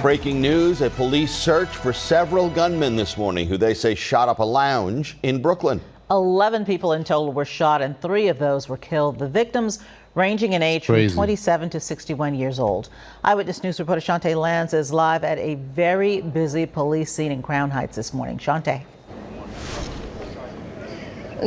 Breaking news, a police search for several gunmen this morning who they say shot up a lounge in Brooklyn. 11 people in total were shot and 3 of those were killed. The victims ranging in age from 27 to 61 years old. Eyewitness News reporter Shantae Lanz is live at a very busy police scene in Crown Heights this morning. Shantae.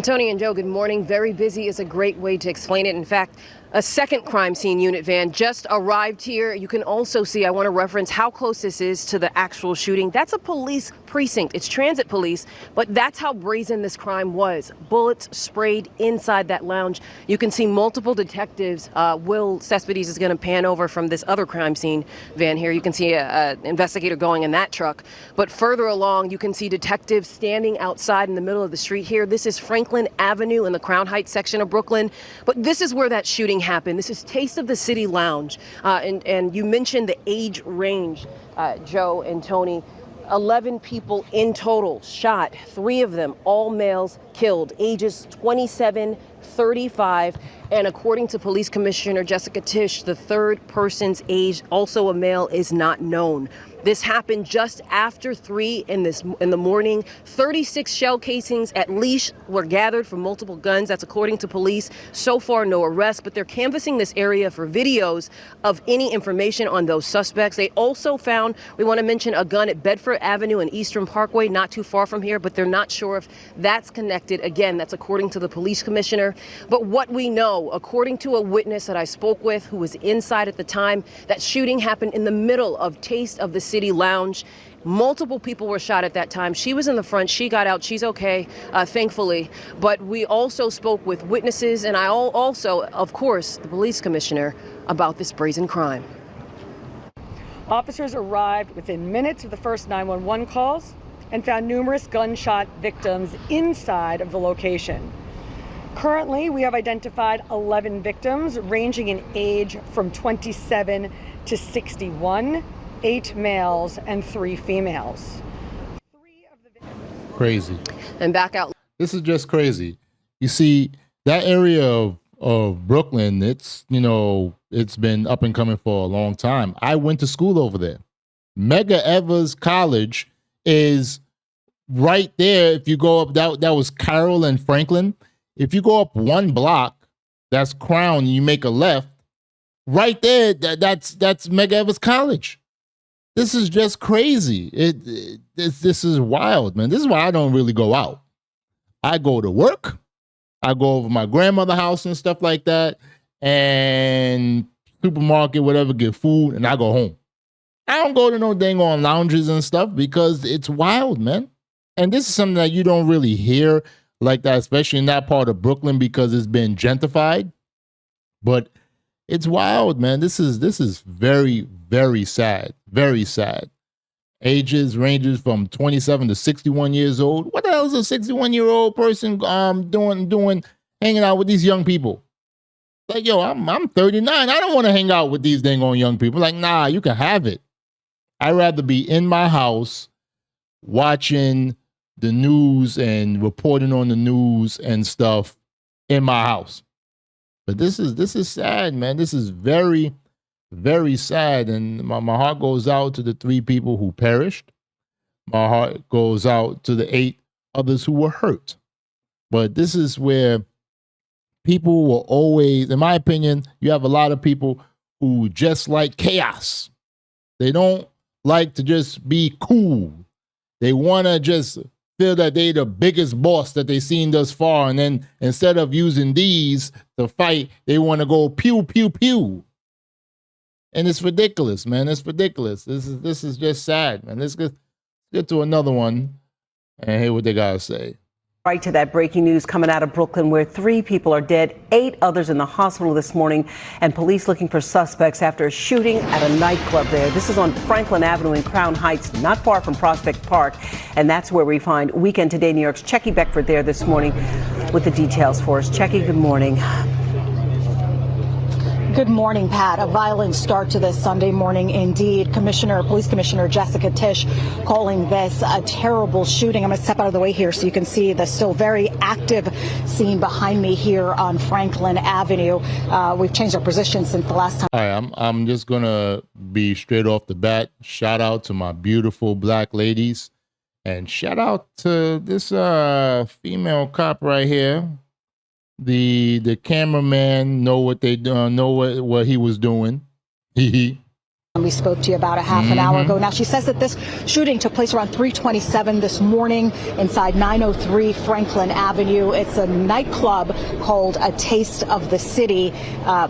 Tony and Joe, good morning. Very busy is a great way to explain it. In fact, a second crime scene unit van just arrived here. You can also see, I want to reference how close this is to the actual shooting. That's a police precinct. It's transit police, but that's how brazen this crime was. Bullets sprayed inside that lounge. You can see multiple detectives. Will Cespedes is going to pan over from this other crime scene van here. You can see an investigator going in that truck. But further along, you can see detectives standing outside in the middle of the street here. This is Franklin Avenue in the Crown Heights section of Brooklyn. But this is where that shooting happened. This is Taste of the City Lounge. And you mentioned the age range, Joe and Tony. 11 people in total shot, 3 of them, all males, killed, ages 27, 35, and according to Police Commissioner Jessica Tisch, the third person's age, also a male, is not known. This happened just after 3 in the morning. 36 shell casings at least were gathered from multiple guns. That's according to police. So far, no arrests, but they're canvassing this area for videos of any information on those suspects. They also found, we want to mention, a gun at Bedford Avenue and Eastern Parkway, not too far from here, but they're not sure if that's connected. Again, that's according to the police commissioner. But what we know, according to a witness that I spoke with who was inside at the time, that shooting happened in the middle of Taste of the City Lounge. Multiple people were shot at that time. She was in the front. She got out. She's okay, thankfully. But we also spoke with witnesses, and I also, of course, the police commissioner about this brazen crime. Officers arrived within minutes of the first 911 calls and found numerous gunshot victims inside of the location. Currently, we have identified 11 victims ranging in age from 27 to 61, 8 males and 3 females. Crazy. And back out. This is just crazy. You see, that area of Brooklyn, it's been up and coming for a long time. I went to school over there. Medgar Evers College is right there. If you go up, that was Carroll and Franklin. If you go up 1 block, that's Crown, and you make a left, right there, that's Medgar Evers College. This is just crazy. This is wild, man. This is why I don't really go out. I go to work. I go over my grandmother's house and stuff like that, and supermarket, whatever, get food, and I go home. I don't go to no dang on lounges and stuff because it's wild, man. And this is something that you don't really hear like that, especially in that part of Brooklyn because it's been gentrified. But it's wild, man. This is very, very sad. Very sad. Ages ranges from 27 to 61 years old. What the hell is a 61-year-old person doing hanging out with these young people? Like, yo, I'm 39. I don't want to hang out with these dang on young people. Like, nah, you can have it. I'd rather be in my house watching the news and reporting on the news and stuff in my house. But this is sad, man. This is very, very sad. And my heart goes out to the 3 people who perished. My heart goes out to the 8 others who were hurt. But this is where people will always, in my opinion, you have a lot of people who just like chaos. They don't like to just be cool. They want to just feel that they the biggest boss that they've seen thus far. And then instead of using these to fight, they want to go pew, pew, pew. And it's ridiculous, man. It's ridiculous. This is just sad, man. Let's get to another one and hear what they got to say. Right to that breaking news coming out of Brooklyn where 3 people are dead, 8 others in the hospital this morning, and police looking for suspects after a shooting at a nightclub there. This is on Franklin Avenue in Crown Heights, not far from Prospect Park, and that's where we find Weekend Today New York's Checky Beckford there this morning with the details for us. Checky, good morning. Good morning, Pat. A violent start to this Sunday morning indeed. Police Commissioner Jessica Tisch calling this a terrible shooting. I'm going to step out of the way here so you can see the still very active scene behind me here on Franklin Avenue. We've changed our position since the last time. All right, I'm just going to be straight off the bat. Shout out to my beautiful black ladies. And shout out to this female cop right here. The cameraman know what they know what he was doing. We spoke to you about a half an hour ago. Now, she says that this shooting took place around 3:27 this morning inside 903 Franklin Avenue. It's a nightclub called A Taste of the City.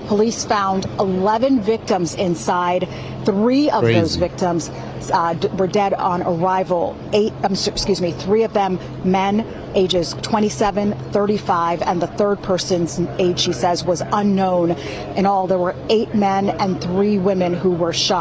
Police found 11 victims inside. 3 of those victims were dead on arrival. 3 of them men, ages 27, 35, and the third person's age, she says, was unknown. In all, there were 8 men and 3 women who were shot.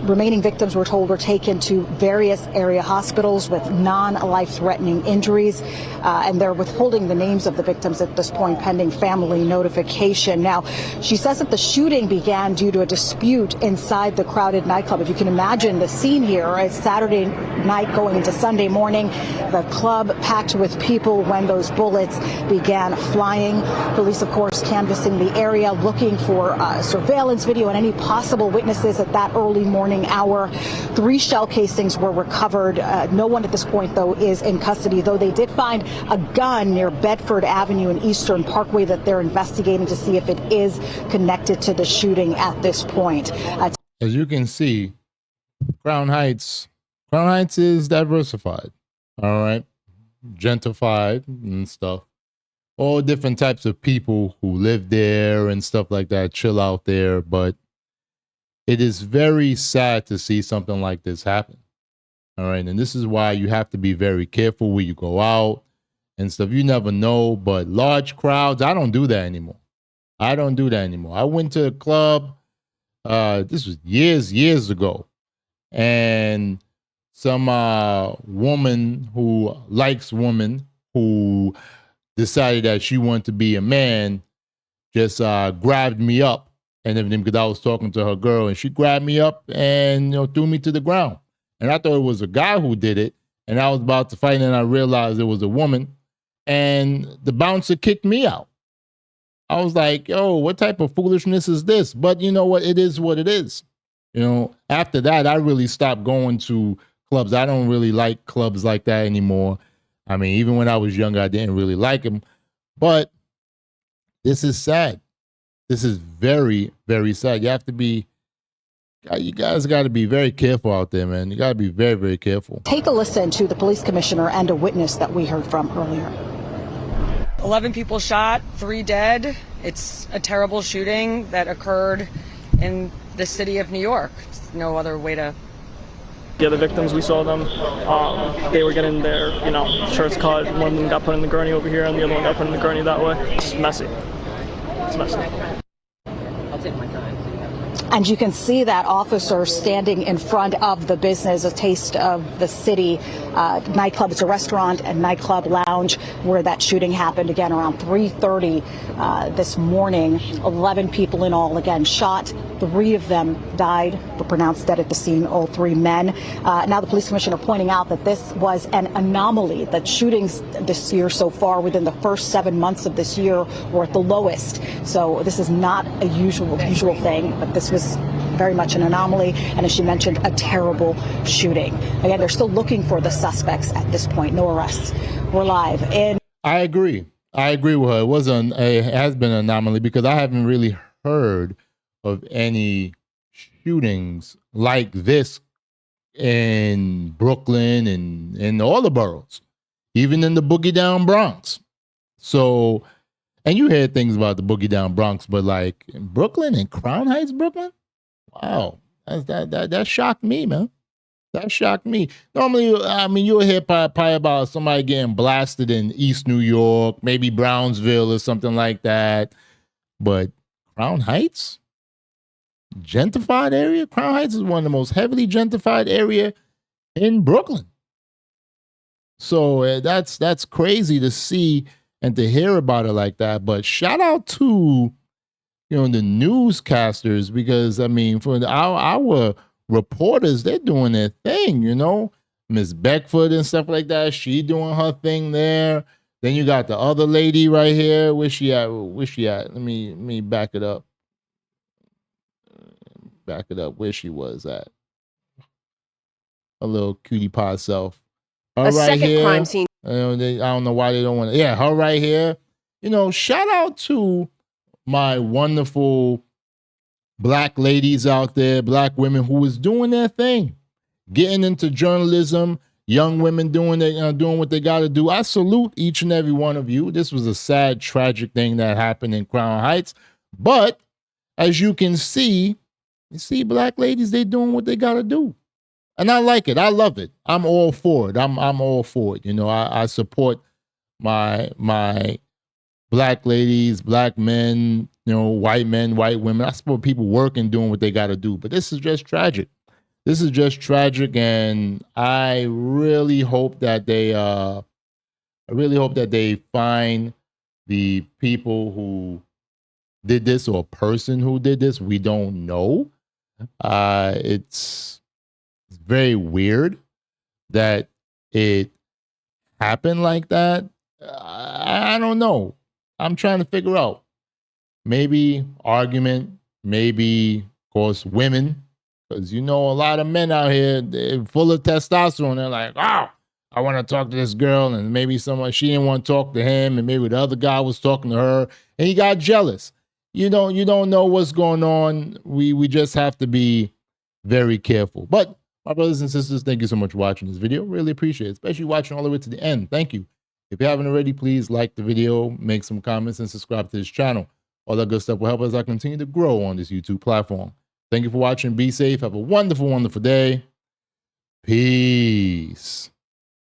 Remaining victims, we're told, were taken to various area hospitals with non-life-threatening injuries, and they're withholding the names of the victims at this point pending family notification. Now, she says that the shooting began due to a dispute inside the crowded nightclub. If you can imagine the scene here, it's Saturday night going into Sunday morning, the club packed with people when those bullets began flying. Police, of course, canvassing the area, looking for surveillance video and any possible witnesses at that early morning hour. 3 shell casings were recovered. No one at this point, though, is in custody, though they did find a gun near Bedford Avenue and Eastern Parkway that they're investigating to see if it is connected to the shooting at this point. As you can see, Crown Heights is diversified, all right, gentrified and stuff. All different types of people who live there and stuff like that, chill out there. But it is very sad to see something like this happen, all right? And this is why you have to be very careful where you go out and stuff. You never know, but large crowds, I don't do that anymore. I went to a club, this was years ago, and some woman who likes women who decided that she wanted to be a man just grabbed me up and everything because I was talking to her girl, and she grabbed me up and threw me to the ground. And I thought it was a guy who did it, and I was about to fight, and I realized it was a woman, and the bouncer kicked me out. I was like, yo, what type of foolishness is this? But you know what? It is what it is. After that, I really stopped going to clubs. I don't really like clubs like that anymore. I mean, even when I was younger, I didn't really like them. But this is sad. This is very, very sad. You guys got to be very careful out there, man. You got to be very, very careful. Take a listen to the police commissioner and a witness that we heard from earlier. 11 people shot, 3 dead. It's a terrible shooting that occurred in the city of New York. There's no other way to. The other victims, we saw them. They were getting their, shirts cut. One of them got put in the gurney over here, and the other one got put in the gurney that way. It's messy. It's messy. I'll take my time. And you can see that officer standing in front of the business, A Taste of the City nightclub. It's a restaurant and nightclub lounge where that shooting happened, again, around 3:30 this morning. 11 people in all, again, shot. 3 of them died, were pronounced dead at the scene, all 3 men. Now the police commissioner pointing out that this was an anomaly, that shootings this year so far within the first 7 months of this year were at the lowest. So this is not a usual thing, but this was very much an anomaly, and as she mentioned, a terrible shooting. Again, they're still looking for the suspects at this point. No arrests. We're live in. I agree with her. It has been an anomaly because I haven't really heard of any shootings like this in Brooklyn and in all the boroughs, even in the Boogie Down Bronx. So, and you hear things about the Boogie Down Bronx, but like in Brooklyn and Crown Heights, Brooklyn, wow, that shocked me, man. That shocked me. Normally, I mean, you'll hear probably about somebody getting blasted in East New York, maybe Brownsville or something like that. But Crown Heights, gentrified area. Crown Heights is one of the most heavily gentrified area in Brooklyn. So that's crazy to see and to hear about it like that. But shout out to the newscasters, because I mean, for our reporters, they're doing their thing, Miss Beckford and stuff like that. She doing her thing there. Then you got the other lady right here. Where's she at? Let me back it up. Back it up where she was at. A little cutie pie self. Her A right second here. crime scene. I don't know why they don't want to. Yeah, her right here. Shout out to my wonderful Black ladies out there, Black women who is doing their thing, getting into journalism, young women doing what they got to do. I salute each and every one of you. This was a sad, tragic thing that happened in Crown Heights. But as you can see, Black ladies, they doing what they got to do. And I like it. I love it. I'm all for it. I'm all for it. I support my Black ladies, Black men, white men, white women. I support people working, doing what they got to do. But this is just tragic. This is just tragic, and I really hope that they find the people who did this, or a person who did this. We don't know. It's very weird that it happened like that. I don't know. I'm trying to figure out. Maybe argument, maybe, of course, women. Because a lot of men out here, they're full of testosterone. They're like, oh, I want to talk to this girl. And maybe she didn't want to talk to him. And maybe the other guy was talking to her. And he got jealous. You don't know what's going on. We just have to be very careful. But my brothers and sisters, thank you so much for watching this video. Really appreciate it, especially watching all the way to the end. Thank you. If you haven't already, please like the video, make some comments, and subscribe to this channel. All that good stuff will help us continue to grow on this YouTube platform. Thank you for watching. Be safe. Have a wonderful, wonderful day. Peace.